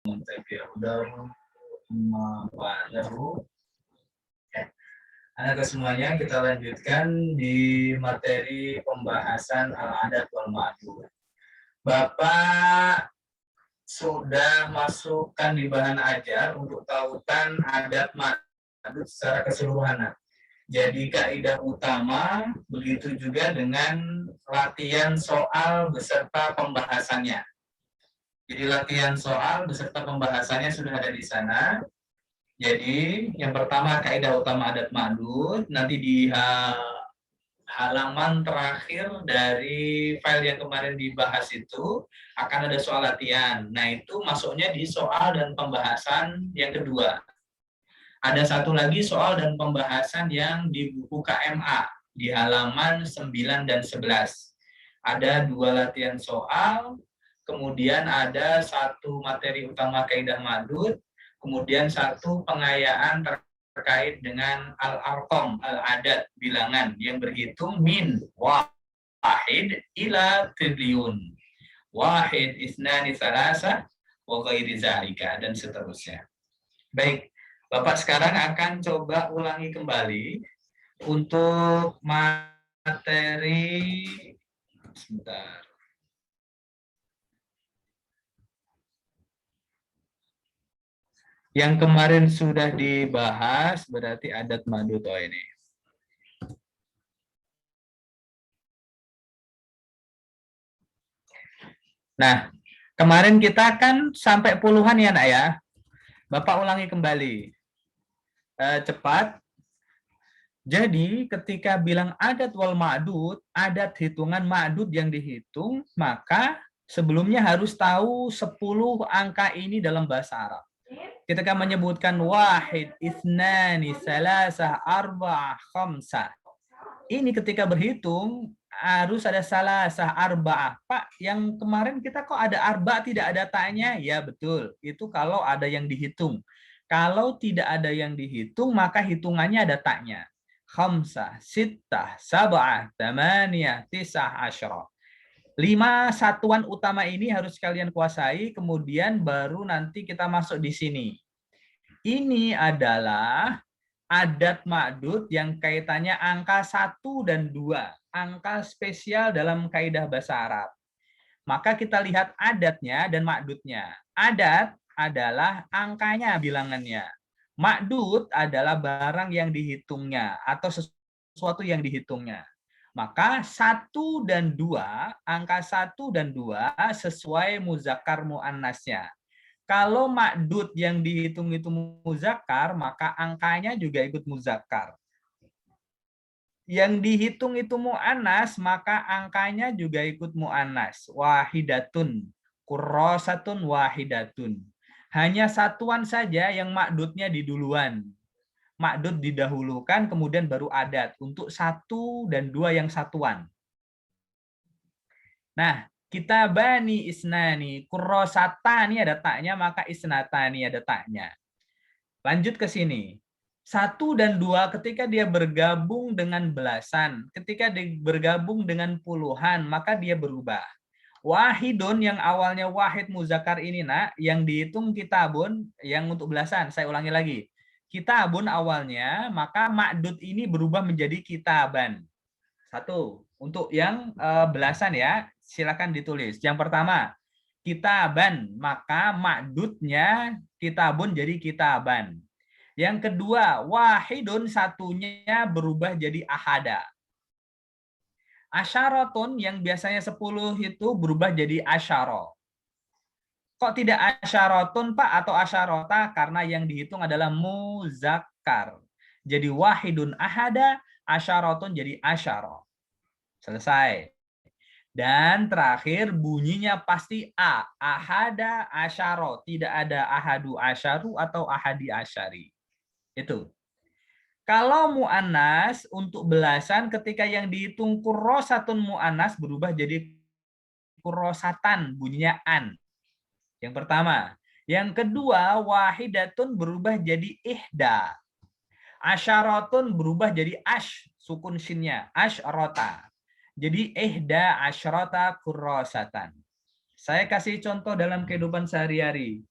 Anak semuanya, kita lanjutkan di materi pembahasan al-adat wal ma'dud. Bapak sudah masukkan di bahan ajar untuk tautan adat ma'dud secara keseluruhan. Jadi kaidah utama, begitu juga dengan latihan soal beserta pembahasannya. Jadi latihan soal beserta pembahasannya sudah ada di sana. Jadi yang pertama kaidah utama adat ma'dud, nanti di halaman terakhir dari file yang kemarin dibahas itu akan ada soal latihan. Nah itu masuknya di soal dan pembahasan yang kedua. Ada satu lagi soal dan pembahasan yang di buku KMA di halaman 9 dan 11. Ada dua latihan soal, kemudian ada satu materi utama kaidah ma'dud, kemudian satu pengayaan terkait dengan al-arqam, al-adat, bilangan yang berhitung min wahid ila triliun. Wahid isnani salasa wa ghairi zalika dan seterusnya. Baik, Bapak sekarang akan coba ulangi kembali untuk materi sebentar. Yang kemarin sudah dibahas berarti adat ma'dud ini. Nah, kemarin kita kan sampai puluhan ya, Nak ya. Bapak ulangi kembali. Cepat. Jadi, ketika bilang adat wal ma'dud, adat hitungan ma'dud yang dihitung, maka sebelumnya harus tahu 10 angka ini dalam bahasa Arab. Ketika menyebutkan wahid, isnani, salasah, arba'ah, khamsah. Ini ketika berhitung harus ada salasah, arba'ah. Pak, yang kemarin kita kok ada arba tidak ada ta'nya? Ya betul, itu kalau ada yang dihitung. Kalau tidak ada yang dihitung, maka hitungannya ada ta'nya. Khamsah, sittah, sab'ah, tamaniyah, tis'ah, asyarah. 5 satuan utama ini harus kalian kuasai, kemudian baru nanti kita masuk di sini. Ini adalah adat ma'dud yang kaitannya angka 1 dan 2, angka spesial dalam kaidah bahasa Arab. Maka kita lihat adatnya dan ma'dudnya. Adat adalah angkanya, bilangannya. Ma'dud adalah barang yang dihitungnya atau sesuatu yang dihitungnya. Maka 1 dan 2, angka 1 dan 2 sesuai muzakkar muannasnya. Kalau ma'dud yang dihitung itu muzakkar, maka angkanya juga ikut muzakkar. Yang dihitung itu mu'annas, maka angkanya juga ikut mu'annas. Wahidatun, kurrosatun wahidatun. Hanya satuan saja yang ma'dudnya diduluan. Ma'dud didahulukan, kemudian baru adat. Untuk 1 dan 2 yang satuan. Nah, kita bani isnani, kurrosatani ada taknya, maka isnatani ada taknya. Lanjut ke sini. 1 dan 2 ketika dia bergabung dengan belasan, ketika dia bergabung dengan puluhan, maka dia berubah. Wahidun yang awalnya wahid muzakkar ini, Nak, yang dihitung kitabun, yang untuk belasan, saya ulangi lagi. Kitabun awalnya, maka ma'dud ini berubah menjadi kitaban. 1. Untuk yang belasan ya, silakan ditulis. Yang pertama, kitaban, maka ma'dudnya kitabun jadi kitaban. Yang kedua, wahidun satunya berubah jadi ahada. Asyaratun yang biasanya 10 itu berubah jadi asyaro. Kok tidak asyaratun Pak atau asyarota? Karena yang dihitung adalah muzakkar. Jadi wahidun ahada, asyaratun jadi asyaro. Selesai. Dan terakhir bunyinya pasti A. Ahada asyaro. Tidak ada ahadu asyaru atau ahadi asyari. Itu. Kalau mu'annas untuk belasan ketika yang dihitung kurrosatun mu'annas berubah jadi kurrosatan. Bunyinya an. Yang pertama. Yang kedua wahidatun berubah jadi ihda. Asyaratun berubah jadi ash. Sukun shinnya. Asyrota. Jadi ihda asyrota kurrosatan. Saya kasih contoh dalam kehidupan sehari-hari.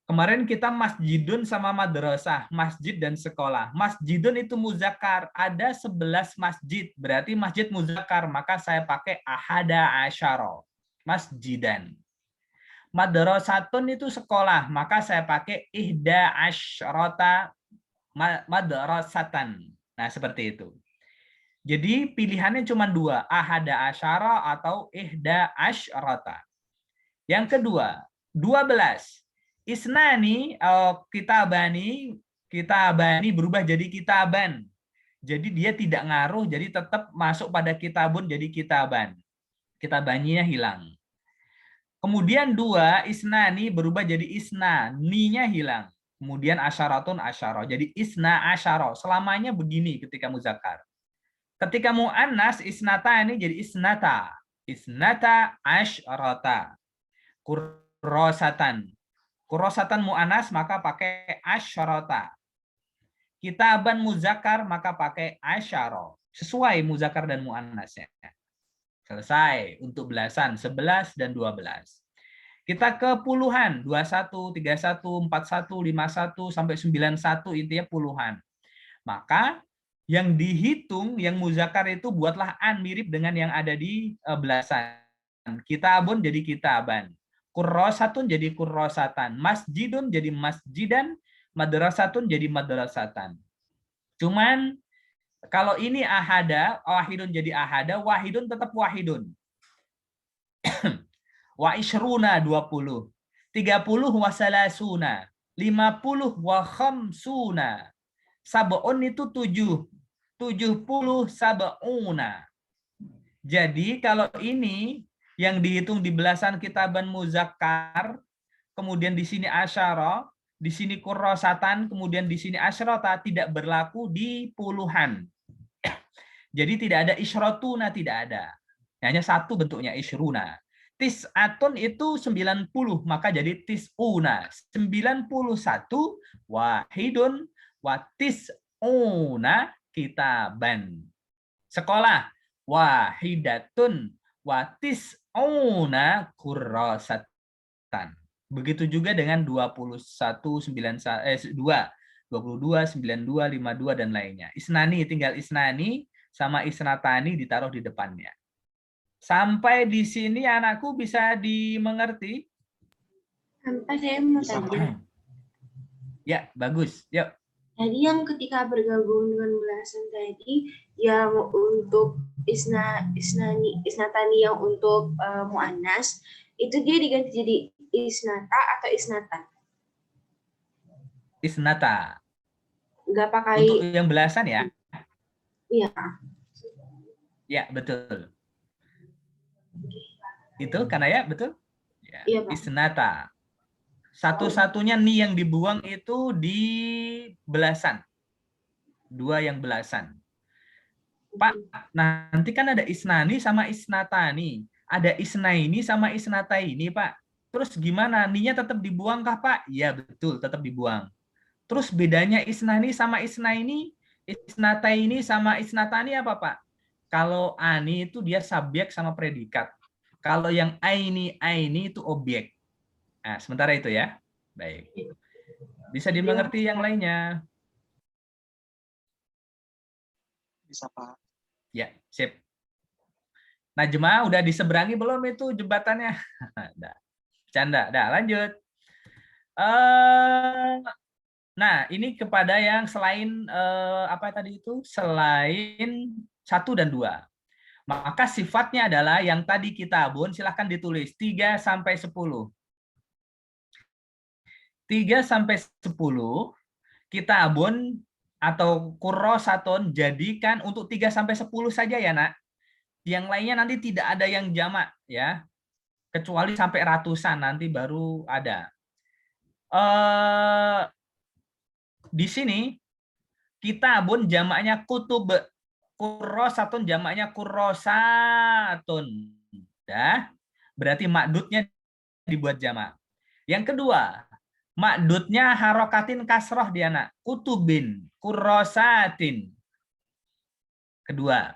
Kemarin kita masjidun sama madrasah, masjid dan sekolah. Masjidun itu muzakkar, ada 11 masjid, berarti masjid muzakkar, maka saya pakai ahada asyara, masjidan. Madrasatun itu sekolah, maka saya pakai ihda asyrata madrasatan. Nah, seperti itu. Jadi pilihannya cuma dua, ahada asyara atau ihda asyrata. Yang kedua, 12. Isnani, kitabani berubah jadi kitaban. Jadi dia tidak ngaruh, jadi tetap masuk pada kitabun jadi kitaban. Kitabaninya hilang. Kemudian 2, isnani berubah jadi isna, ninya hilang. Kemudian asyaratun asyara, jadi isna asyara. Selamanya begini ketika muzakkar. Ketika muannas isnata ini jadi isnata. Isnata asyarata. Kurrosatan. Kurrosatan mu'anas maka pakai asyarata. Kitaban muzakkar maka pakai asyara. Sesuai muzakkar dan mu'annasnya. Selesai untuk belasan 11 dan 12. Kita ke puluhan 21, 31, 41, 51 sampai 91 intinya puluhan. Maka yang dihitung yang muzakkar itu buatlah an mirip dengan yang ada di belasan. Kitabun jadi kitaban. Kurrosatun jadi kurrosatan, masjidun jadi masjidan, madrasatun jadi madrasatan. Cuman kalau ini ahada, wahidun jadi ahada, wahidun tetap wahidun. Wa isyruna 20, 30 wa salasuna, 50 wa khamsuna. Sab'un itu 7, 70 sab'una. Jadi kalau ini yang dihitung di belasan kitaban muzakkar, kemudian di sini asyara, di sini kurrosatan, kemudian di sini asyrata, tidak berlaku di puluhan. Jadi tidak ada isyrotuna, tidak ada. Hanya satu bentuknya isyruna. Tis'atun itu 90, maka jadi tis'una. 91 wahidun wa tis'una kitaban. Sekolah wahidatun wa tis'una kurrosatan. Begitu juga dengan 21, 22, 92, 52 dan lainnya. Isnani tinggal isnani sama isnatani ditaruh di depannya. Sampai di sini anakku bisa dimengerti? Sampai saya mau tanya. Ya, bagus. Yuk. Jadi yang ketika bergabung dengan belasan tadi, yang untuk isnatani yang untuk muannas, itu dia diganti jadi isnata atau isnatan? Isnata. Nggak pakai. Untuk yang belasan ya? Iya. Ya, betul. Itu karena ya, betul? Ya. Iya, Pak. Isnata. Satu-satunya ni yang dibuang itu di belasan. 2 yang belasan. Pak, nanti kan ada isnani sama isnatani. Ada isnaini sama isnataini, Pak. Terus gimana? Ninya tetap dibuang kah, Pak? Iya, betul, tetap dibuang. Terus bedanya isnani sama isnaini, isnataini sama isnatani apa, Pak? Kalau ani itu dia subjek sama predikat. Kalau yang aini itu objek. Nah, sementara itu ya. Baik. Bisa dimengerti yang lainnya? Bisa, Pak. Ya, sip. Nah, jemaah udah diseberangi belum itu jembatannya? Canda. Dah, lanjut. Nah, ini kepada yang selain apa tadi itu? Selain 1 dan 2. Maka sifatnya adalah yang tadi kitabun, silahkan ditulis 3 sampai 10. 3 sampai 10 kitabun atau kurrosatun jadikan untuk 3 sampai 10 saja ya, Nak. Yang lainnya nanti tidak ada yang jamak ya. Kecuali sampai ratusan nanti baru ada. Di sini kitabun jamaknya kutub, kurrosatun jamaknya kurrosatun. Dah. Berarti makdudnya dibuat jamak. Yang kedua, makdudnya harokatin kasroh dia, Nak. Kutubin, kurrosatin. Kedua.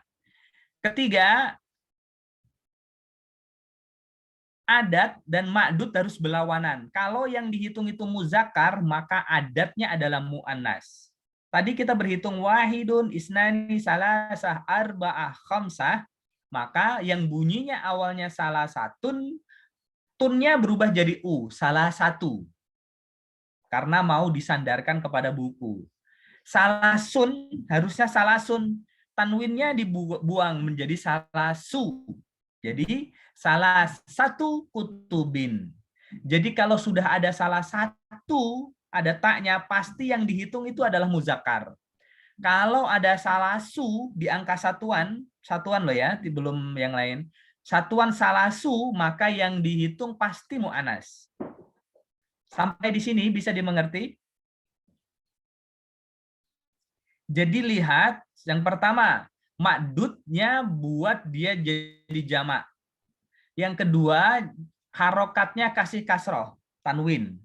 Ketiga, adat dan ma'dud harus berlawanan. Kalau yang dihitung itu muzakkar, maka adatnya adalah mu'annas. Tadi kita berhitung wahidun, isnani, salasah, arba'ah, khamsah, maka yang bunyinya awalnya salah satun, tunnya berubah jadi u, salah satu. Karena mau disandarkan kepada buku. Salasun, harusnya salasun. Tanwinnya dibuang menjadi salasu. Jadi salah satu kutubin. Jadi kalau sudah ada salah satu, ada taknya, pasti yang dihitung itu adalah muzakkar. Kalau ada salasu di angka satuan, satuan loh ya, belum yang lain. Satuan salasu, maka yang dihitung pasti mu'anas. Sampai di sini bisa dimengerti? Jadi lihat, yang pertama, makdudnya buat dia jadi jamak. Yang kedua, harokatnya kasih kasroh, tanwin.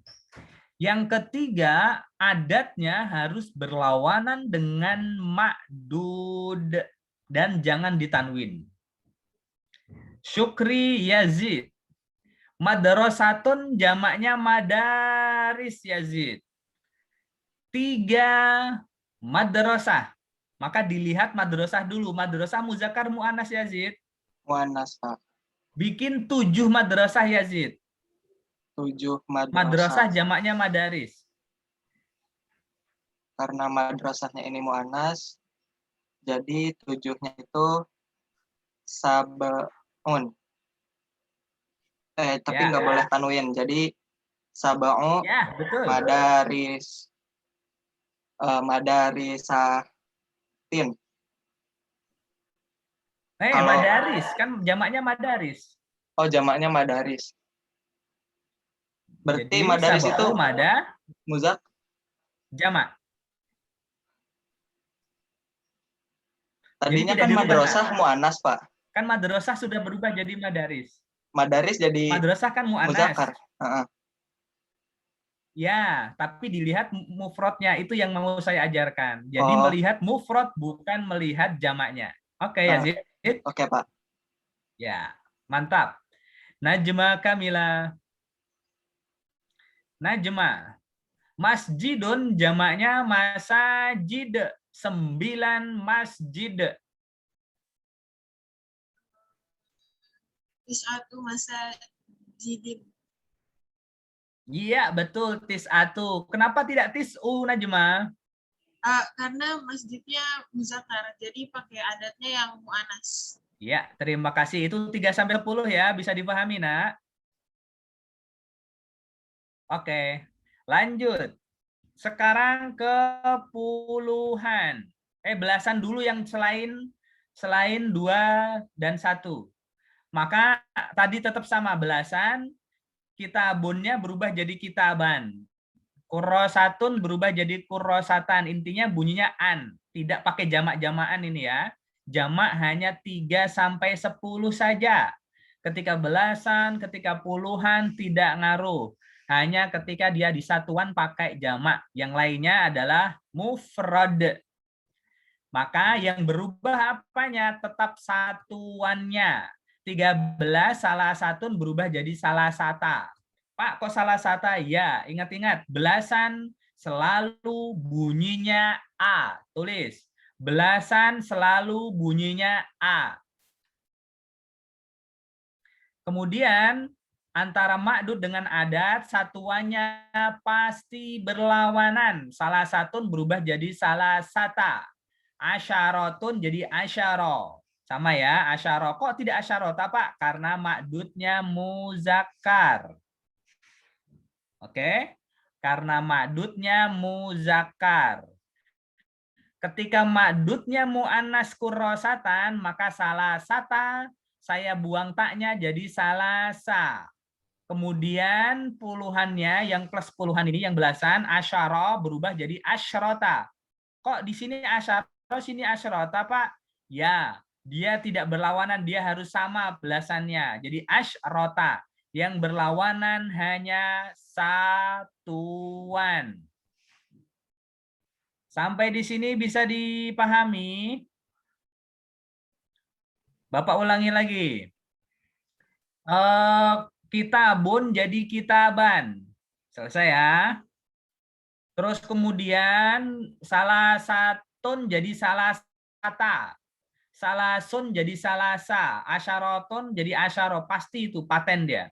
Yang ketiga, adatnya harus berlawanan dengan makdud dan jangan ditanwin. Syukri Yazid. Madrasatun jamaknya madaris Yazid. 3 madrasah. Maka dilihat madrasah dulu. Madrasah muzakkar mu'annas Yazid. Muannas, Pak. Bikin 7 madrasah Yazid. 7 Madrasah madrasah. jamaknya madaris. Karena madrasahnya ini muannas, jadi 7-nya itu sabaun. Tapi Ya. nggak boleh tanwin. Jadi sabau Ya, betul. madaris. Madarisatin. Kalau- Madaris kan jamaknya madaris. Oh, jamaknya madaris. Berarti Jadi madaris itu sabau mada muzak. jamak. Tadinya tidak kan dirubah, madrasah muannas, Pak. Kan madrasah sudah berubah jadi madaris. Madaris jadi Madrasah kan mu'annas. muzakkar. Ya, tapi dilihat mufradnya, itu yang mau saya ajarkan. Jadi Oh. melihat mufrad bukan melihat jamaknya. Oke, Yazid. Oke, Pak. Ya, mantap. Najma Kamila. Najma. Masjidun jamaknya masajid. 9 masjid. Tis'atu masajidin. Iya, betul. Tis'atu. Kenapa tidak tis'u, Najma? Karena masjidnya muzakkar, jadi pakai adatnya yang mu'anas. Ya, terima kasih. Itu 3-10 ya, bisa dipahami, Nak? Oke, lanjut. Sekarang ke puluhan. Belasan dulu yang selain 2 dan 1. Maka tadi tetap sama belasan, kitabunnya berubah jadi kitaban. Kurrosatun berubah jadi kurrosatan. Intinya bunyinya an. Tidak pakai jamak-jamakan ini ya. Jamak hanya 3-10 saja. Ketika belasan, ketika puluhan tidak ngaruh. Hanya ketika dia di satuan pakai jamak. Yang lainnya adalah mufrad. Maka yang berubah apanya? Tetap satuannya. 13 salah satu berubah jadi salah sata. Pak, kok salah sata? Ya, ingat-ingat. Belasan selalu bunyinya A. Tulis. Belasan selalu bunyinya A. Kemudian antara ma'dud dengan adat, satuannya pasti berlawanan. Salah satu berubah jadi salah sata. Asyarotun jadi asyaro. Sama ya, asyaro. Kok tidak asyarota, Pak? Karena ma'dudnya muzakkar. Oke? Karena ma'dudnya muzakkar. Ketika ma'dudnya mu'annas kurrosatan, maka salah sata, saya buang taknya jadi salasa. Kemudian puluhannya, yang plus puluhan ini, yang belasan, asyara berubah jadi asyrota. Kok di sini asyara, sini asyrota, Pak? Ya, dia tidak berlawanan, dia harus sama belasannya. Jadi asyrota. Yang berlawanan hanya satuan. Sampai di sini bisa dipahami? Bapak ulangi lagi. kitabun jadi kitaban. Selesai ya. Terus kemudian salah satun jadi salah sata. Salasun jadi salasa. Asyaratun jadi asyaro. Pasti itu paten dia.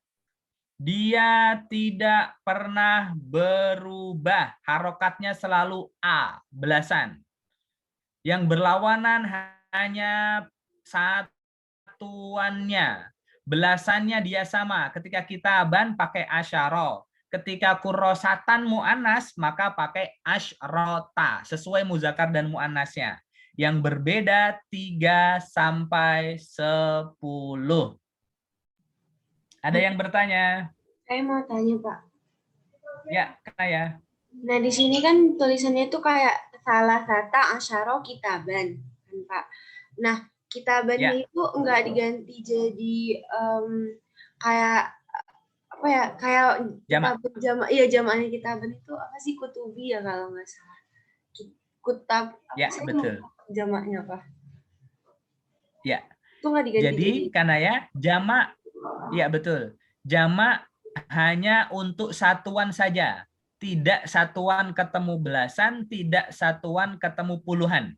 Dia tidak pernah berubah. Harokatnya selalu A, belasan. Yang berlawanan hanya satuannya. Belasannya dia sama. Ketika kitaban pakai asyaro. Ketika kurosatan mu'anas maka pakai asyrota. Sesuai muzakkar dan mu'annasnya. Yang berbeda 3 sampai 10. Ada yang bertanya? Saya mau tanya, Pak. Ya, ya. Nah, di sini kan tulisannya tuh kayak salah sata asyaro kitaban, kan, Pak. Nah, kitabannya Ya. itu enggak diganti jadi kayak apa ya? Kayak Jamak. kitaban jamak. Iya, jamaknya kitaban itu apa sih? Kutubi ya kalau nggak salah. Kutab apa Ya, sih betul. jamaknya apa? Ya. Itu nggak diganti Jadi karena ya jamak, ya betul. Jamak hanya untuk satuan saja. Tidak satuan ketemu belasan, tidak satuan ketemu puluhan.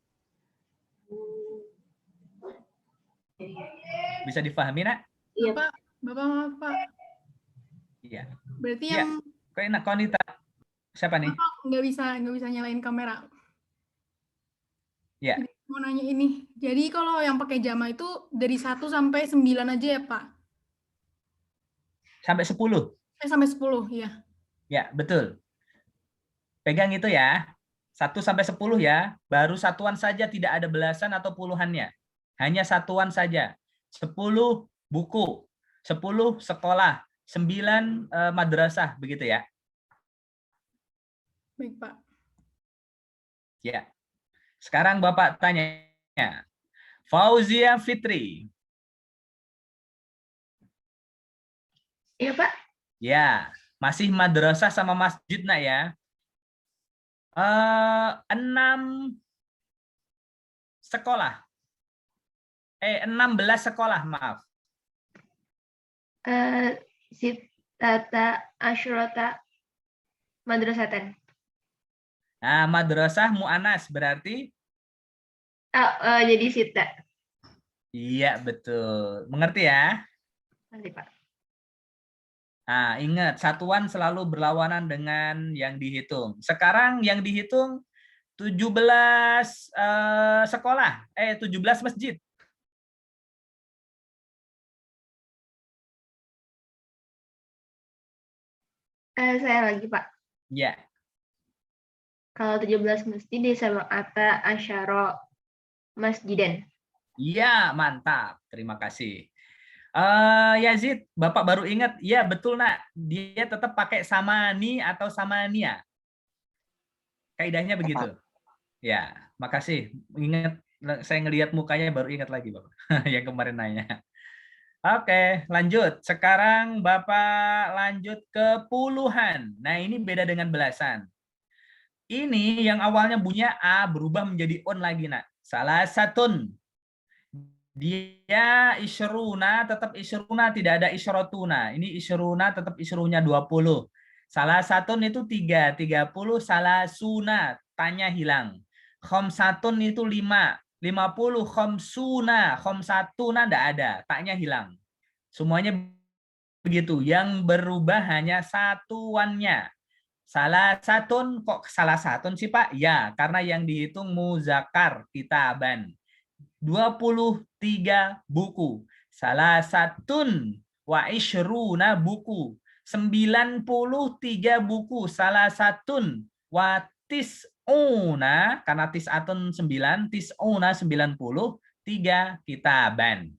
Bisa difahami, Nak? Iya, Bapak, maaf Pak. Iya. Berarti Ya. yang Kok enak Konita? Siapa nih? Bapak nggak bisa nyalain kamera. Ya. Jadi, mau nanya ini. Jadi kalau yang pakai jama itu dari 1 sampai 9 aja ya, Pak? Sampai 10. Sampai 10, ya. Ya, betul. Pegang itu ya. 1 sampai 10 ya. Baru satuan saja, tidak ada belasan atau puluhannya. Hanya satuan saja. 10 buku, 10 sekolah, 9 madrasah, begitu ya. Baik, Pak. Ya. Sekarang Bapak tanya. Fauzia Fitri. Iya, Pak. Ya, masih madrasah sama masjid, Nak ya. 6 sekolah. 16 sekolah, maaf. Sittata asyrota madrasatan. Nah, madrasah mu'anas berarti? Jadi sita. Iya, betul. Mengerti ya? Nanti, Pak. Nah, ingat, satuan selalu berlawanan dengan yang dihitung. Sekarang yang dihitung 17 sekolah, 17 masjid. Saya lagi, Pak. Ya. Kalau 17 masjid di Sama'ata Asyara Masjidan. Iya, mantap. Terima kasih. Yazid, Bapak baru ingat. Iya, betul, Nak. Dia tetap pakai samani atau samania. Kaidahnya begitu. Ya, makasih. Ingat, saya ngelihat mukanya baru ingat lagi, Bapak. Yang kemarin nanya. Oke, lanjut. Sekarang Bapak lanjut ke puluhan. Nah, ini beda dengan belasan. Ini yang awalnya bunyinya A berubah menjadi on lagi, Nak. Salah satun. Dia isyruna, tetap isyruna, tidak ada isyrotuna. Ini isyruna, tetap isrunya 20. Salah satun itu 3, 30, salah suna, tanya hilang. Khomsatun itu 5, 50, khomsuna, khomsatuna tidak ada, taknya hilang. Semuanya begitu. Yang berubah hanya satuannya. Salah satun, kok salah satun sih Pak? Ya, karena yang dihitung muzakkar kitaban. 23 buku. Salah satun wa isyruna buku. 93 buku. Salah satun wa tis'una, karena tis'atun 9, tis'una 93 kitaban.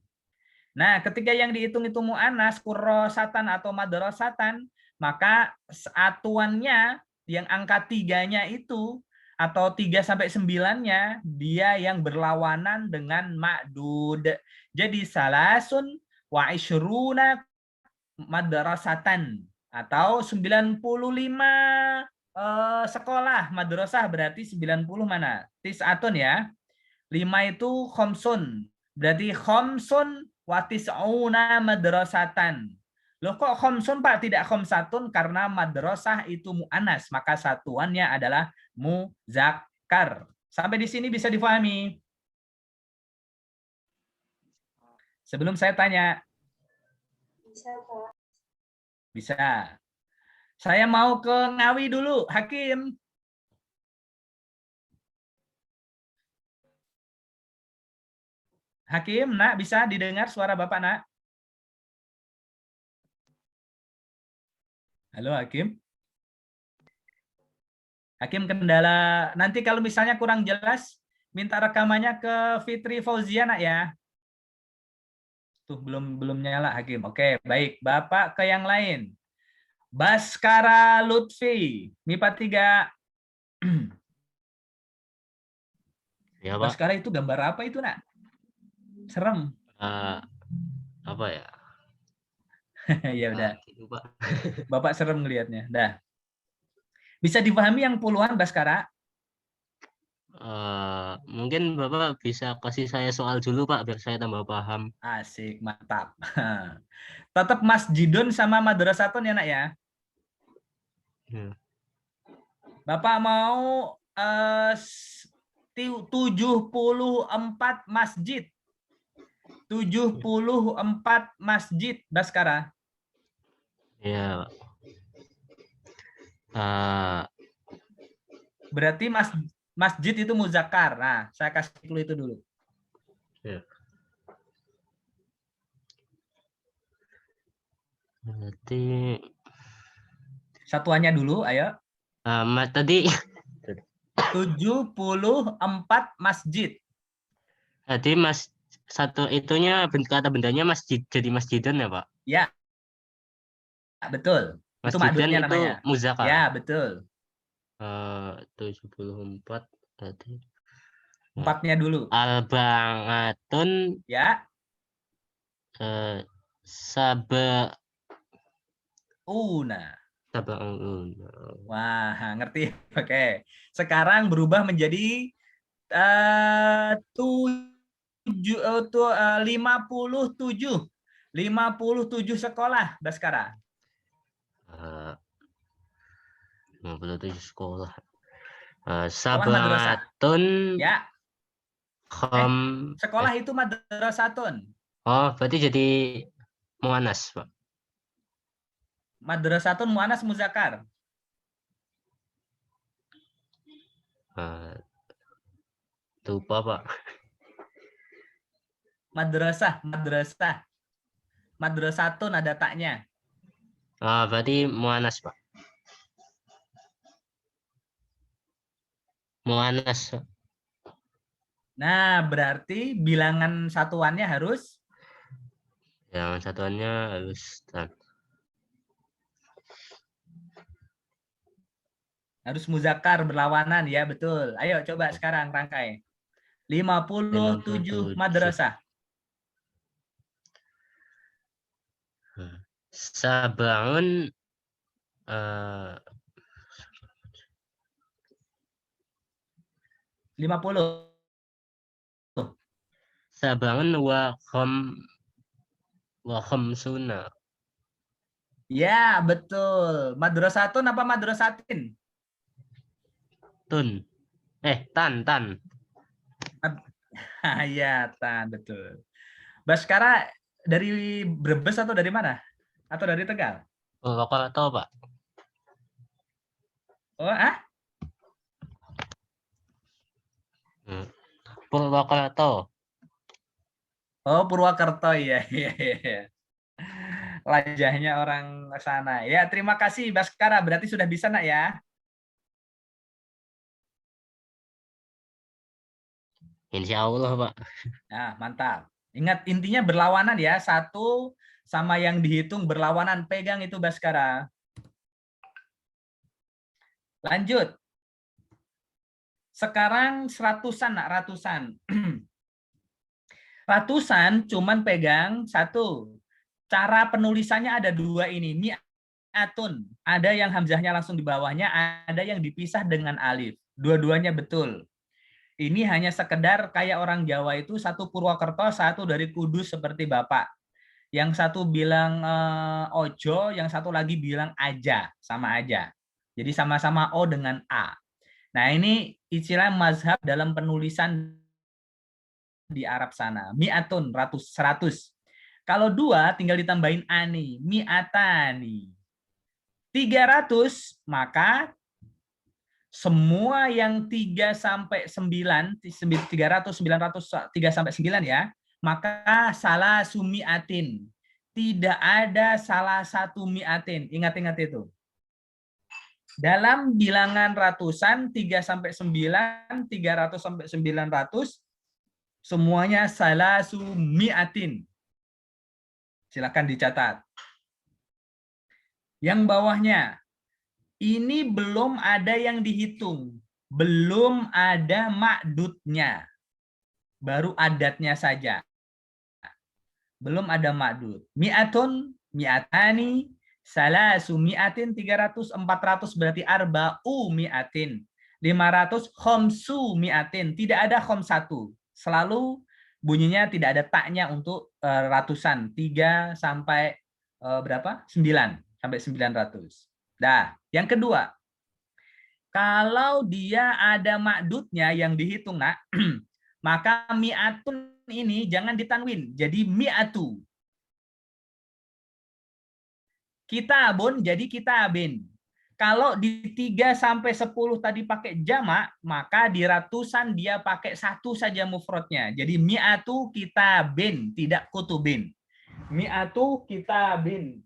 Nah, ketika yang dihitung itu mu'anas, kurrosatan atau madrasatan, maka satuannya yang angka 3-nya itu atau 3 sampai 9-nya dia yang berlawanan dengan ma'dud. Jadi salasun wa isyruna madrasatan atau 95 sekolah madrasah, berarti 90 mana? Tis'atun ya. 5 itu khomsun. Berarti khomsun wa tis'una madrasatan. Loh kok khomsun Pak, tidak khomsatun? Karena madrasah itu mu'anas, maka satuannya adalah muzakkar. Sampai di sini bisa difahami? Sebelum saya tanya. Bisa, Pak. Bisa. Saya mau ke Ngawi dulu, Hakim. Hakim, nak, bisa didengar suara Bapak, nak? Halo, Hakim. Hakim kendala. Nanti kalau misalnya kurang jelas, minta rekamannya ke Fitri Fauzia, nak, ya. Tuh, belum nyala, Hakim. Oke, baik. Bapak ke yang lain. Baskara Lutfi, MIPA 3. Ya, Pak. Baskara itu gambar apa itu, nak? Serem. Apa ya? Ya udah. Gitu, Pak. Bapak serem ngelihatnya. Dah. Bisa dipahami yang puluhan, Baskara? Mungkin Bapak bisa kasih saya soal dulu, Pak, biar saya tambah paham. Asik, mantap. Tetap masjidun sama madrasatun ya, nak, ya? Ya. Bapak mau 74 masjid. 74 masjid, Baskara. Ya. Berarti masjid itu muzakkar. Nah, saya kasih clue itu dulu. Ya. Berarti Satuannya dulu, ayo. tadi 74 masjid. tadi satu itunya kata bendanya masjid, jadi masjidan ya, Pak? Ya, betul. Itu Masjidan makdudnya itu namanya. muzakkar. Ya, betul. 74 tadi. Empatnya dulu. Albangatun Ya. Sabaun. Wah, ngerti. Oke. Sekarang berubah menjadi 57 sekolah, Baskara. 57 sekolah. madrasah. Sabangatun Ya. Sekolah itu madrasatun. Oh, berarti jadi muannas, Pak. Madrasatun muannas muzakkar. Lupa, Pak. Madrasah. Madrasatun ada taknya. Berarti muannas, Pak. Muannas. Nah, berarti bilangan satuannya harus? Yang satuannya harus Muzakkar berlawanan, ya betul. Ayo coba sekarang rangkai. 57 madrasah. Sabangun 50. Sabangun wa khamsuna. Ya, betul. Madrasatun apa madrasatin? Tan. Ya, tan, betul. Baskara dari Brebes atau dari mana? Atau dari Tegal? Purwokerto, Pak. Oh, Purwokerto. Oh, Purwokerto, ya. Lajahnya orang sana. Ya, terima kasih Baskara. Berarti sudah bisa, nak, ya? Insya Allah, Pak. Nah, mantap. Ingat, intinya berlawanan ya. Satu sama yang dihitung berlawanan. Pegang itu, Baskara. Lanjut. Sekarang ratusan, nak, ratusan. Ratusan cuman pegang satu. Cara penulisannya ada dua ini. Mi'atun. Ada yang hamzahnya langsung di bawahnya, ada yang dipisah dengan alif. Dua-duanya betul. Ini hanya sekedar kayak orang Jawa itu satu Purwokerto, satu dari Kudus seperti Bapak. Yang satu bilang ojo, yang satu lagi bilang aja, sama aja. Jadi sama-sama O dengan A. Nah, ini istilah mazhab dalam penulisan di Arab sana. Mi'atun, ratus, 100. Kalau 2 tinggal ditambahin ani, mi'atani. 300, maka semua yang 3 sampai 9, 300, 900, 3 sampai 9 ya, maka salah sumiatin. Tidak ada salah satu miatin. Ingat-ingat itu. Dalam bilangan ratusan 3 sampai 9, 300 sampai 900, semuanya salah sumiatin. Silakan dicatat. Yang bawahnya, ini belum ada yang dihitung. Belum ada makdudnya. Baru adatnya saja. Belum ada makdud. Mi'atun, mi'atani, salasu mi'atin, 300, 400 berarti arba'u mi'atin. 500, khomsu mi'atin. Tidak ada khomsatu. Selalu bunyinya tidak ada taknya untuk ratusan. 3 sampai berapa? 9 sampai 900. Nah, yang kedua, kalau dia ada makdudnya yang dihitung, nak, maka mi'atun ini jangan ditanwin, jadi mi'atu. Kitabun jadi kitabin. Kalau di 3 sampai 10 tadi pakai jamak, maka di ratusan dia pakai satu saja mufradnya. Jadi mi'atu kitabin, tidak kutubin. Mi'atu kitabin.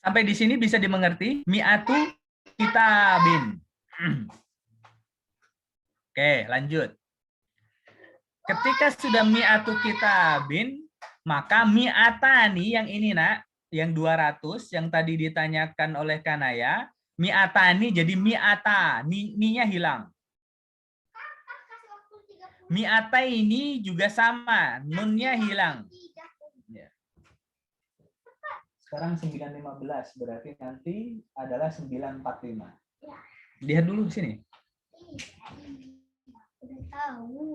Sampai di sini bisa dimengerti? Mi'atu kitabin. Oke, lanjut. Ketika sudah mi'atu kitabin, maka mi'atani yang ini, nak, yang 200, yang tadi ditanyakan oleh Kanaya, mi'atani jadi mi'ata, ni-nya hilang. Mi'ata ini juga sama, nunnya hilang. Sekarang 9.15, berarti nanti adalah 9.45. Lihat dulu sini.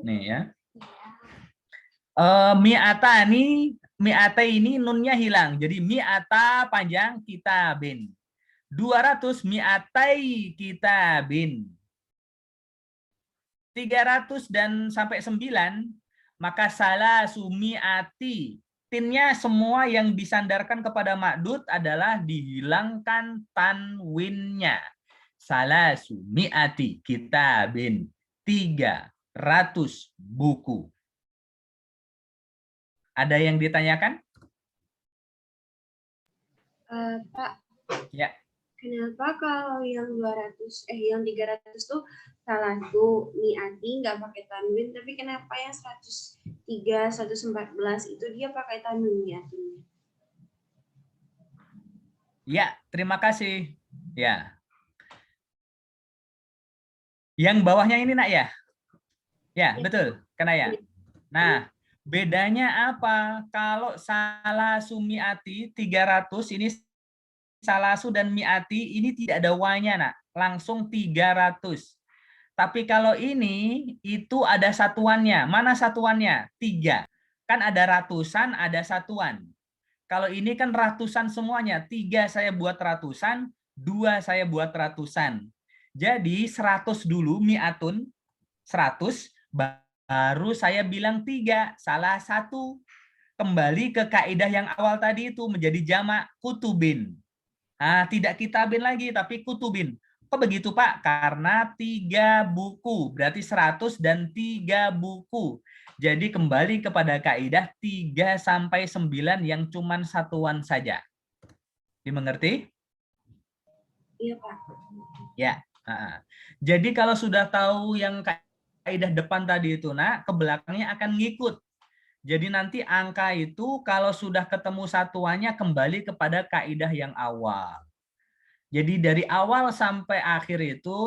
Nih ya. Mi'ata ini nunnya hilang. Jadi mi'ata panjang kitabin. 200 mi'atai kitabin. 300 dan sampai 9, maka salah sumi'ati. Tinnya semua yang disandarkan kepada makdud adalah dihilangkan tanwinnya. Salah sumi'ati kitabin. 300 buku. Ada yang ditanyakan? Pak, Ya. kenapa kalau yang 300 tuh salah tuh mi'ati nggak pakai tanwin, tapi kenapa yang 103, 114 itu dia pakai tanwin mi'atinya? Ya, terima kasih. Ya. Yang bawahnya ini, nak, ya? Ya, betul. Kena ya? Nah, bedanya apa? Kalau salah sumiati 300 ini salasu dan miati ini tidak ada wa-nya, nak. Langsung 300. Tapi kalau ini itu ada satuannya. Mana satuannya? 3. Kan ada ratusan, ada satuan. Kalau ini kan ratusan semuanya. 3 saya buat ratusan, 2 saya buat ratusan. Jadi 100 dulu, mi'atun, 100, baru saya bilang 3, salah satu. Kembali ke kaidah yang awal tadi itu menjadi jamak kutubin. Nah, tidak kitabin lagi, tapi kutubin. Kok begitu, Pak? Karena 3 buku, berarti 100 dan 3 buku. Jadi kembali kepada kaidah 3 sampai 9 yang cuman satuan saja. Dimengerti? Iya, Pak. Ya. Jadi kalau sudah tahu yang kaidah depan tadi itu, nak, ke belakangnya akan ngikut. Jadi nanti angka itu kalau sudah ketemu satuannya kembali kepada kaidah yang awal. Jadi dari awal sampai akhir itu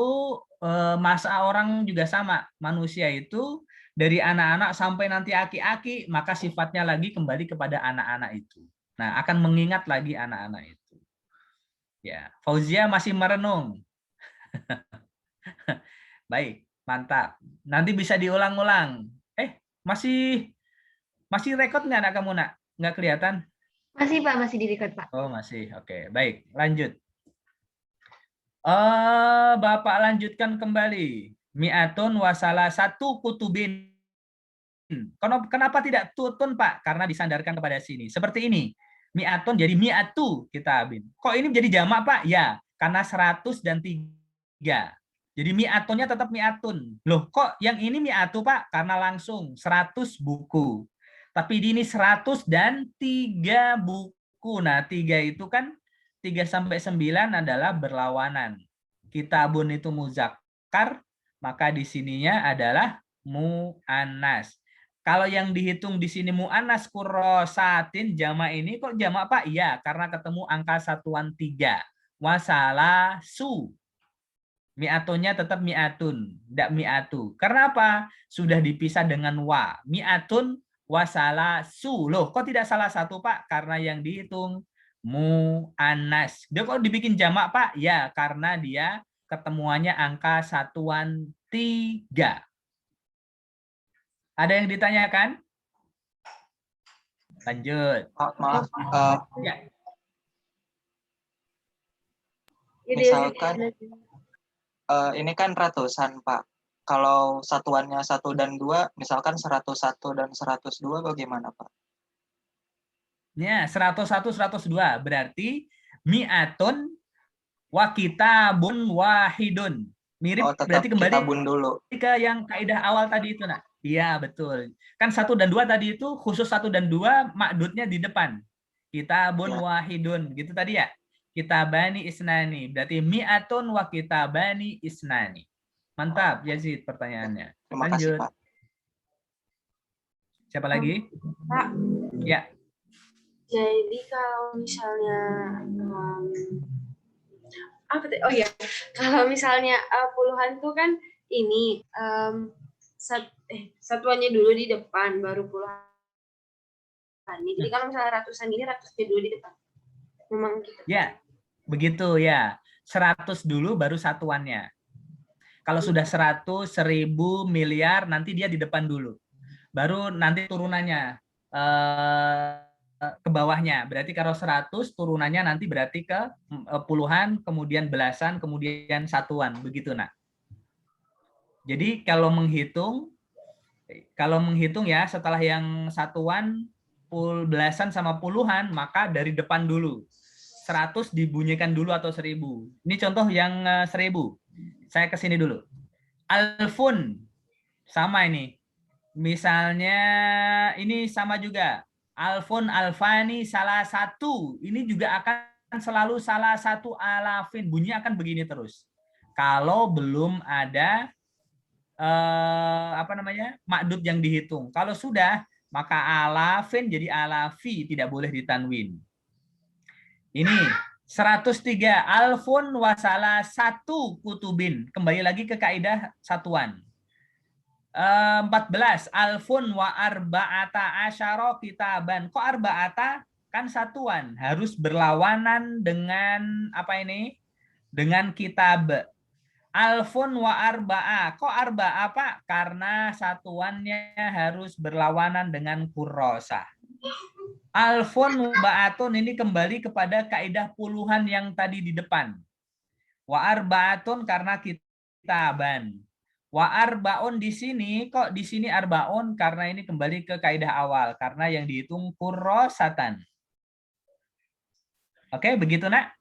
masa orang juga sama. Manusia itu dari anak-anak sampai nanti aki-aki, maka sifatnya lagi kembali kepada anak-anak itu. Nah, akan mengingat lagi anak-anak itu. Ya, Fauzia masih merenung. Baik, mantap. Nanti bisa diulang-ulang. Masih record nggak anak kamu, nak? Nggak kelihatan? Masih Pak, masih di record Pak. Oh, masih. Oke, baik. Lanjut. Bapak lanjutkan kembali. Mi'atun wasalah satu kutubin. Kenapa tidak tutun, Pak? Karena disandarkan kepada sini. Seperti ini. Mi'atun jadi mi'atu kitabin. Kok ini jadi jamak, Pak? Ya, karena 100 dan 3. Jadi mi'atunnya tetap mi'atun. Loh, kok yang ini mi'atu, Pak? Karena langsung 100 buku. Tapi ini 100 dan 3 buku. Nah, 3 itu kan 3 sampai 9 adalah berlawanan. Kitabun itu muzakkar, maka di sininya adalah mu'annas. Kalau yang dihitung di sini mu'annas kurrosatin jama ini kok jama, Pak? Iya, karena ketemu angka satuan 3. Wasala su. Mi'atunnya tetap mi'atun, tidak mi'atu. Karena apa? Sudah dipisah dengan wa. Mi'atun wasala su. Loh, kok tidak salah satu, Pak? Karena yang dihitung mu'annas. Dia kok dibikin jamak, Pak? Ya, karena dia ketemuannya angka satuan 3. Ada yang ditanyakan? Lanjut. Maaf, Ya. misalkan ini kan ratusan, Pak. Kalau satuannya 1 dan 2, misalkan 101 dan 102 bagaimana, Pak? Ya, 101, 102. Berarti mi'atun wa kitabun wahidun. Mirip, Oh, tetap berarti kembali kitabun dulu. ke yang kaidah awal tadi itu, nak. Iya, betul. Kan 1 dan 2 tadi itu khusus 1 dan 2 makdudnya di depan. Kitabun Ya. wahidun, gitu tadi ya. Kitabani isnani. Berarti mi'atun wa kitabani isnani. Mantap, Yazid pertanyaannya. Terima kasih, Lanjut. Pak. Siapa lagi? Pak, Ya. jadi kalau misalnya oh ya, kalau misalnya puluhan tuh kan ini satuannya dulu di depan baru puluhan. Jadi kalau misalnya ratusan ini ratusnya dulu di depan. Memang gitu. Ya, begitu ya. 100 dulu baru satuannya. Kalau sudah 100, 1000, miliar, nanti dia di depan dulu. Baru nanti turunannya ke bawahnya. Berarti kalau 100, turunannya nanti berarti ke puluhan, kemudian belasan, kemudian satuan. Begitu, nak. Jadi kalau menghitung ya, setelah yang satuan, belasan sama puluhan, maka dari depan dulu. 100 dibunyikan dulu atau 1000. Ini contoh yang 1000. Saya ke sini dulu. Alfun. Sama ini. Misalnya ini sama juga. Alfun, alfani, salah satu. Ini juga akan selalu salah satu alafin. Bunyinya akan begini terus. Kalau belum ada makdud yang dihitung. Kalau sudah, maka alafin jadi alafi, tidak boleh ditanwin. Ini 103 alfun wasala satu kutubin. Kembali lagi ke kaidah satuan. 14 alfun wa arba'ata asyara kitaban. Kok arba'ata? Kan satuan, harus berlawanan dengan apa ini? Dengan kitab. Alfun wa arba'a. Kok arba'a, Pak? Karena satuannya harus berlawanan dengan kurrosa. Alfun ba'atun ini kembali kepada kaidah puluhan yang tadi di depan. Wa arba'atun karena kitaban. Wa arbaun di sini, kok di sini arbaun? Karena ini kembali ke kaidah awal. Karena yang dihitung kurrosatan. Oke, begitu, nak?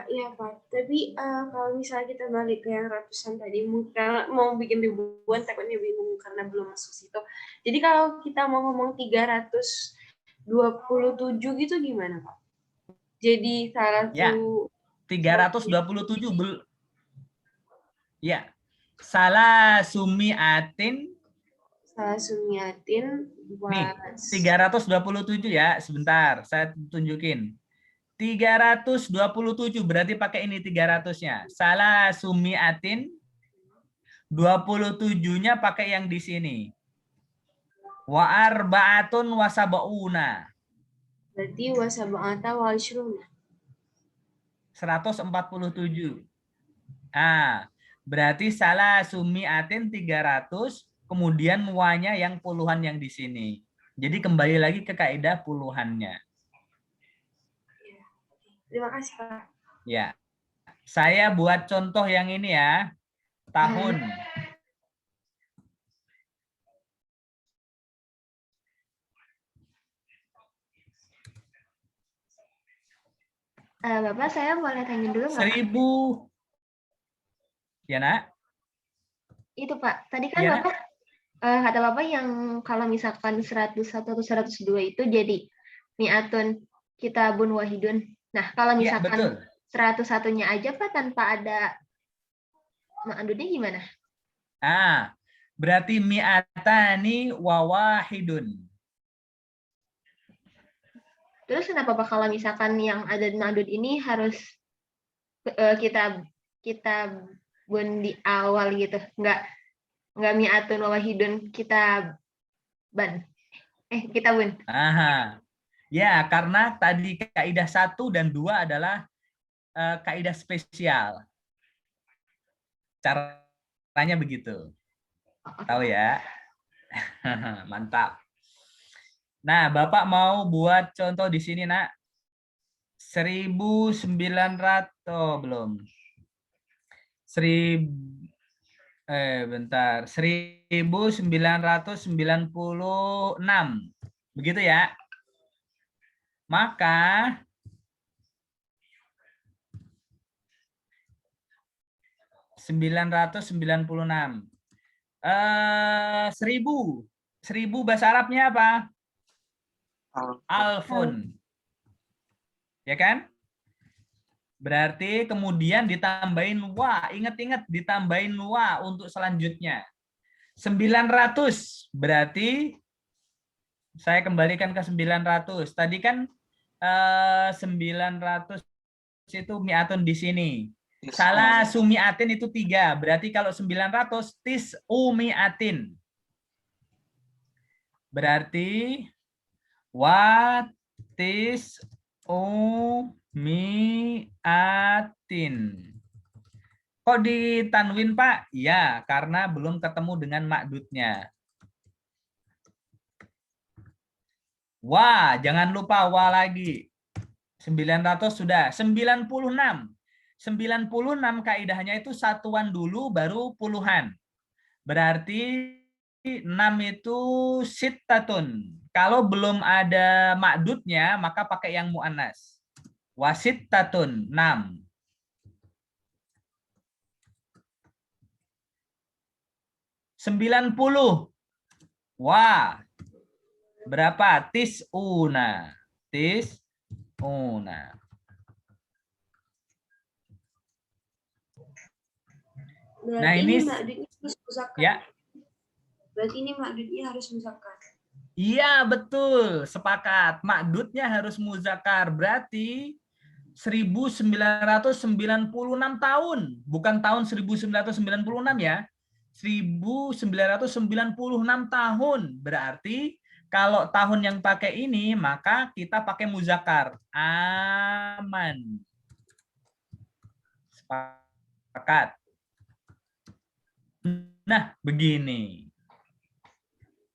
Iya Pak, tapi kalau misalnya kita balik ke yang ratusan tadi, mungkin mau bikin ribuan takutnya bingung karena belum masuk situ. Jadi kalau kita mau ngomong 327 gitu gimana Pak? Jadi salah Ya, 327 ya. Salah sumiatin. Salah sumiatin. Nih, 327 ya. Sebentar, saya tunjukin. 327 berarti pakai ini 300-nya. Salah sumiatin 27-nya pakai yang di sini. Wa arba'atun wa sab'una. Berarti wa sab'ata wa ishruna. 147. Berarti salah sumiatin 300 kemudian wa-nya yang puluhan yang di sini. Jadi kembali lagi ke kaidah puluhannya. Terima kasih, Pak. Ya. Saya buat contoh yang ini ya. Tahun. Bapak, saya boleh tanya dulu nggak, Pak? 1000. Ya, Nak? Itu, Pak. Tadi kan Iya, Nak? Bapak, kata Bapak yang kalau misalkan 101 atau 102 itu jadi mi'atun kitabun wahidun. Nah, kalau Iya, misalkan betul. 101-nya aja, Pak, tanpa ada ma'adudnya gimana? Berarti mi'atani wa wahidun. Terus kenapa Pak kalau misalkan yang ada ma'adud ini harus kita bun di awal gitu, nggak mi'atun wa wahidun kita bun. Ya, karena tadi kaidah 1 dan 2 adalah kaidah spesial. Caranya begitu. Tahu ya? Mantap. Nah, Bapak mau buat contoh di sini, Nak. 1900 belum. 1996. Begitu ya. Maka 996. 1000 bahasa Arabnya apa? Alfun. Ya kan? Berarti kemudian ditambahin wa, ingat-ingat ditambahin wa untuk selanjutnya. 900 berarti saya kembalikan ke 900. Tadi kan 900 itu mi'atun di sini. Salah sumi'atin itu 3. Berarti kalau 900 tis umi'atin. Berarti wa tis umi'atin. Kok ditanwin, Pak? Ya, karena belum ketemu dengan makdudnya. Wah, jangan lupa wa lagi. 900 sudah. 96. 96 kaidahnya itu satuan dulu baru puluhan. Berarti 6 itu sittatun. Kalau belum ada makdudnya, maka pakai yang mu'annas. Wasittatun, 6. 90. Wah. Berapa? Tis'una. Tis'una. Berarti Nah, ini makdudnya harus muzakkar. Ya. Berarti ini makdudnya harus muzakkar. Iya, betul. Sepakat. Makdudnya harus muzakkar. Berarti 1996 tahun. Bukan tahun 1996 ya. 1996 tahun. Berarti kalau tahun yang pakai ini, maka kita pakai muzakkar. Aman. Sepakat. Nah, begini.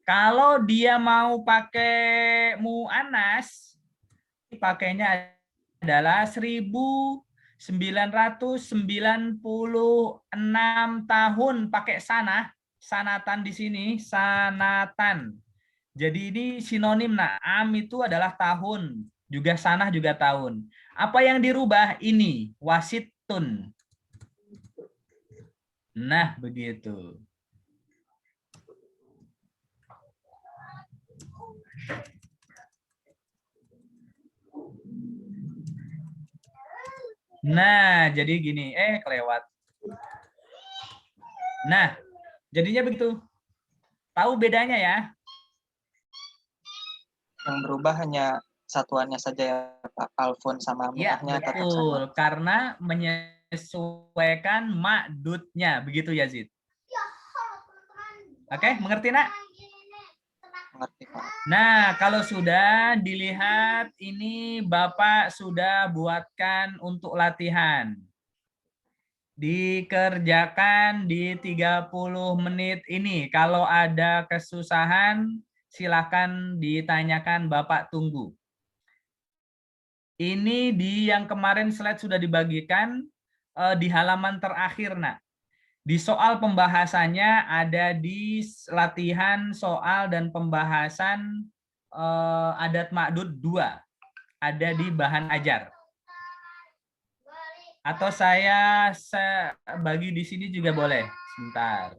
Kalau dia mau pakai mu'annas, pakainya adalah 1996 tahun pakai sanah, sanatan di sini, sanatan. Jadi ini sinonim, nah, am itu adalah tahun, juga sanah juga tahun. Apa yang dirubah? Ini, wasitun. Nah, begitu. Nah, jadi gini, kelewat. Nah, jadinya begitu. Tahu bedanya ya? Yang berubah hanya satuannya saja ya, Pak. Alfun sama Ya, mi'ahnya tetap betul. sama. Karena menyesuaikan makdudnya. Begitu, Yazid. Oke, mengerti, Nak? Mengerti, Pak. Nah, kalau sudah dilihat, ini Bapak sudah buatkan untuk latihan. Dikerjakan di 30 menit ini. Kalau ada kesusahan, silakan ditanyakan, Bapak tunggu. Ini di yang kemarin slide sudah dibagikan di halaman terakhir, Nak. Di soal pembahasannya ada di latihan soal dan pembahasan adat makdud 2. Ada di bahan ajar. Atau saya bagi di sini juga boleh. Sebentar.